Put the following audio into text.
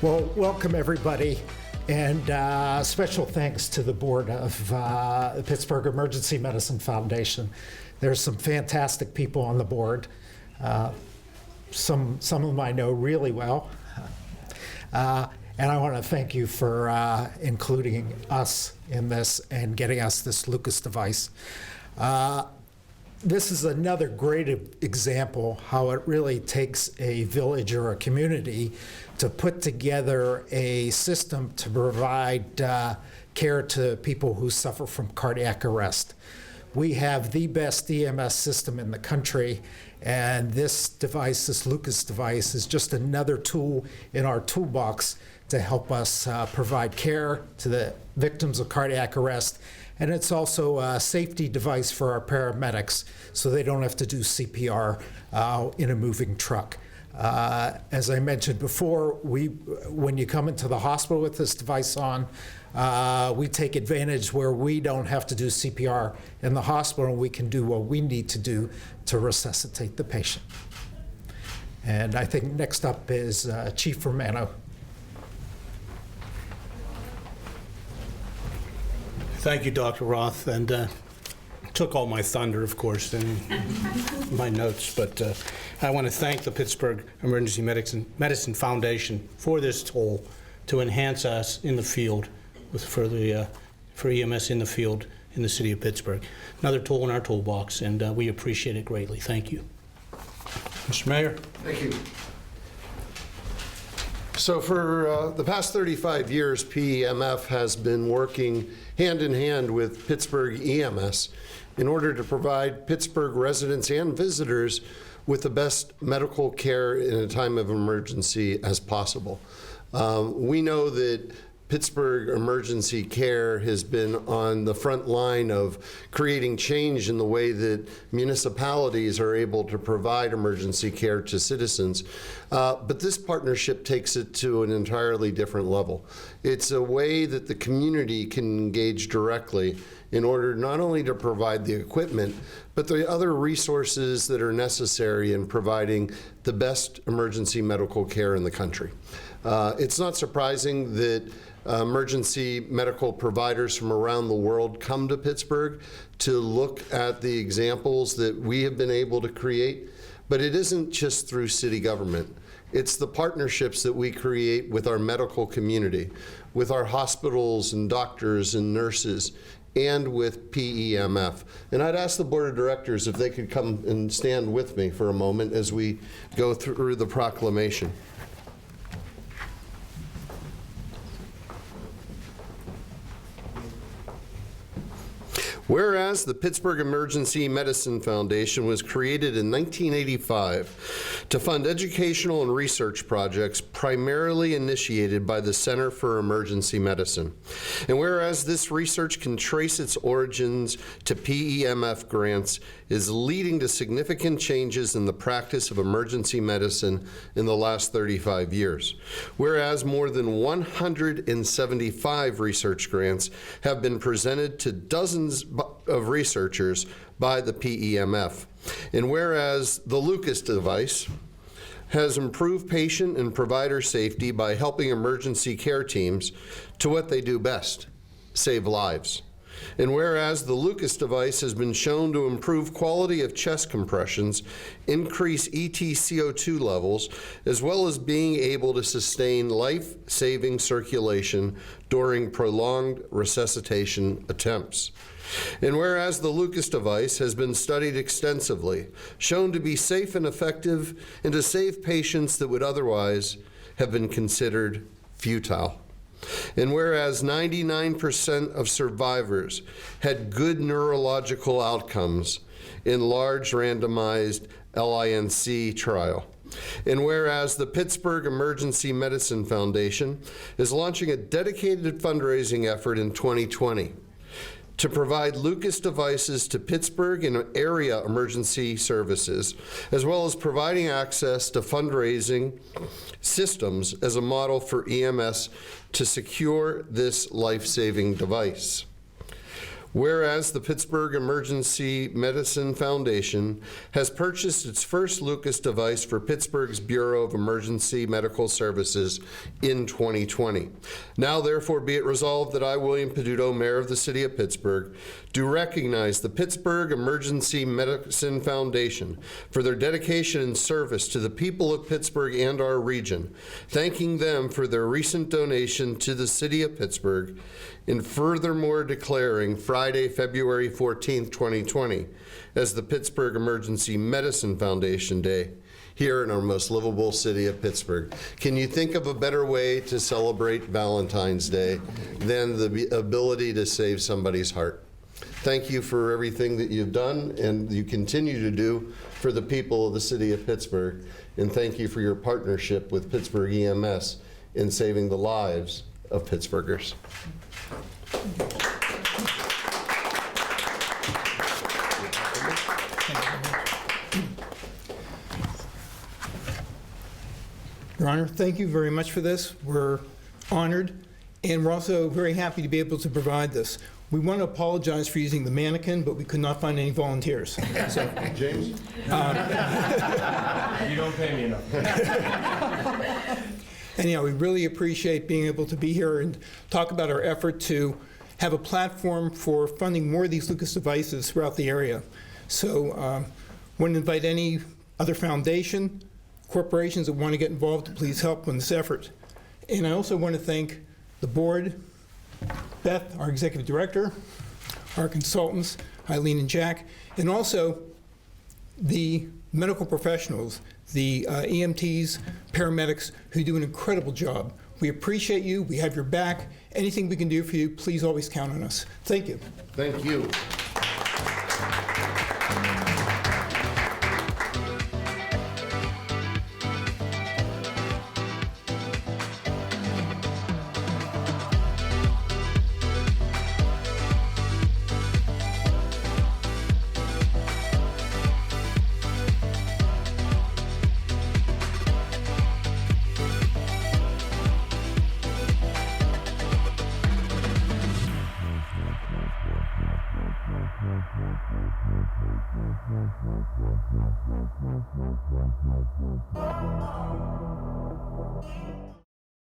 Well, welcome everybody, and special thanks to the board of the Pittsburgh Emergency Medicine Foundation. There's some fantastic people on the board. Some of them I know really well. And I want to thank you for including us in this and getting us this Lucas device. This is another great example how it really takes a village or a community to put together a system to provide care to people who suffer from cardiac arrest. We have the best EMS system in the country, and this device, this Lucas device, is just another tool in our toolbox to help us provide care to the victims of cardiac arrest. And it's also a safety device for our paramedics so they don't have to do CPR in a moving truck. As I mentioned before, when you come into the hospital with this device on, we take advantage where we don't have to do CPR in the hospital, and we can do what we need to do to resuscitate the patient. And I think next up is Chief Ermanno. Thank you, Dr. Roth, and took all my thunder, of course, in my notes, but I want to thank the Pittsburgh Emergency Medicine Foundation for this tool to enhance us in the field for EMS in the field in the city of Pittsburgh. Another tool in our toolbox, and we appreciate it greatly. Thank you. Mr. Mayor. Thank you. So for the past 35 years, PEMF has been working hand in hand with Pittsburgh EMS in order to provide Pittsburgh residents and visitors with the best medical care in a time of emergency as possible. We know that Pittsburgh emergency care has been on the front line of creating change in the way that municipalities are able to provide emergency care to citizens. But this partnership takes it to an entirely different level. It's a way that the community can engage directly in order not only to provide the equipment, but the other resources that are necessary in providing the best emergency medical care in the country. It's not surprising that emergency medical providers from around the world come to Pittsburgh to look at the examples that we have been able to create, but it isn't just through city government. It's the partnerships that we create with our medical community, with our hospitals and doctors and nurses, and with PEMF. And I'd ask the board of directors if they could come and stand with me for a moment as we go through the proclamation. Whereas the Pittsburgh Emergency Medicine Foundation was created in 1985 to fund educational and research projects primarily initiated by the Center for Emergency Medicine. And whereas this research can trace its origins to PEMF grants, is leading to significant changes in the practice of emergency medicine in the last 35 years. Whereas more than 175 research grants have been presented to dozens of researchers by the PEMF. And whereas the Lucas device has improved patient and provider safety by helping emergency care teams to what they do best, save lives. And whereas the Lucas device has been shown to improve quality of chest compressions, increase EtCO2 levels, as well as being able to sustain life-saving circulation during prolonged resuscitation attempts. And whereas the Lucas device has been studied extensively, shown to be safe and effective, and to save patients that would otherwise have been considered futile. And whereas 99% of survivors had good neurological outcomes in large randomized LINC trial. And whereas the Pittsburgh Emergency Medicine Foundation is launching a dedicated fundraising effort in 2020 to provide Lucas devices to Pittsburgh and area emergency services, as well as providing access to fundraising systems as a model for EMS to secure this life-saving device. Whereas the Pittsburgh Emergency Medicine Foundation has purchased its first Lucas device for Pittsburgh's Bureau of Emergency Medical Services in 2020. Now therefore be it resolved that I, William Peduto, Mayor of the City of Pittsburgh, do recognize the Pittsburgh Emergency Medicine Foundation for their dedication and service to the people of Pittsburgh and our region, thanking them for their recent donation to the City of Pittsburgh, and furthermore declaring Friday, February 14th, 2020, as the Pittsburgh Emergency Medicine Foundation Day here in our most livable city of Pittsburgh. Can you think of a better way to celebrate Valentine's Day than the ability to save somebody's heart? Thank you for everything that you've done and you continue to do for the people of the city of Pittsburgh. And thank you for your partnership with Pittsburgh EMS in saving the lives of Pittsburghers. Your Honor, thank you very much for this. We're honored, and we're also very happy to be able to provide this. We want to apologize for using the mannequin, but we could not find any volunteers. So, James? You don't pay me enough. anyhow, we really appreciate being able to be here and talk about our effort to have a platform for funding more of these Lucas devices throughout the area. So I want to invite any other foundation, corporations that want to get involved to please help in this effort. And I also want to thank the board, Beth, our executive director, our consultants, Eileen and Jack, and also the medical professionals, the EMTs, paramedics, who do an incredible job. We appreciate you. We have your back. Anything we can do for you, please always count on us. Thank you. Thank you.